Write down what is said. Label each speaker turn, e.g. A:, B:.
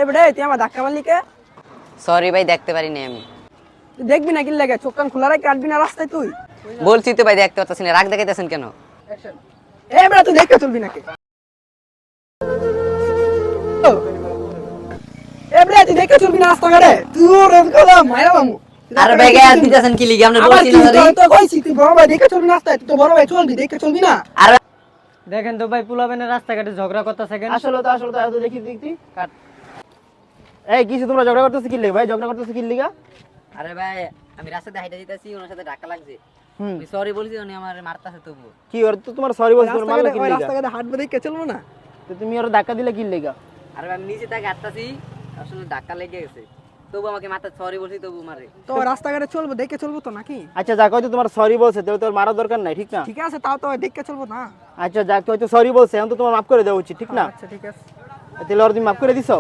A: এবারে তুই আমার ধাক্কা মারলি কে?
B: সরি ভাই, দেখতে পারিনি আমি।
A: তুই দেখবি না কি লাগে, চোখ কান খোলা রাখি কাটবি না রাস্তায় তুই?
B: বলছি তো ভাই, দেখতে পাচ্ছেন, রাগ দেখাইতেছেন কেন?
A: এবারে তুই দেখে চলবি নাকি? এবারে তুই দেখে চলবি না রাস্তাঘাটে, তোর কথা মাইরা বামু।
B: আরে ভাই গায়ে হাত দিতেছেন কি লিগে? আপনি
A: আবার
B: বলছি
A: কি
B: না সরি।
A: তো কইছি তুই বড় ভাই দেখে চলবি না রাস্তায়, তুই তো বড় ভাই চলবি দেখে চলবি না?
B: আরে
C: দেখেন তো ভাই, পোলাবেনের রাস্তাঘাটে ঝগড়া করতেছে কেন?
D: আসলে তো এত দেখি দেখি কাট। এই কিছু তোমরা ঝগড়া করতেছ কি লাগা ভাই? ঝগড়া করতেছ কি লাগা?
B: আরে ভাই, আমি রাস্তাতে হাইটা দিতেছি, ওনার সাথে ধাক্কা লাগছে।
D: হুম,
B: আমি সরি বলছি, উনি আমার মারতাছে তবু।
D: কি ওর তো তোমার সরি বলছ, তোমার মারলা কি লাগা?
A: রাস্তাঘাটে হাঁটবো দেখে চলবো না?
D: তো তুমি ওর ধাক্কা দিলে কি লাগা?
B: আরে ভাই, আমি নিচে তাকে হাঁটতাছি, আসলে ধাক্কা লেগে গেছে, তবু আমাকে মারতে সরি বলছি, তবু মারে।
A: তো রাস্তাঘাটে চলবো দেখে চলবো তো নাকি?
D: আচ্ছা যাক, হয়তো তোমার সরি বলছে, তাহলে তোর মারার দরকার নাই, ঠিক না?
A: ঠিক আছে, তাও তো দেখে চলবো না?
D: আচ্ছা যাক, হয়তো সরি বলছে, এখন তো তোমার মাফ করে দেওয়া উচিত, ঠিক না?
A: আচ্ছা ঠিক আছে।
D: তাহলে ওর তুমি মাফ করে দিছো?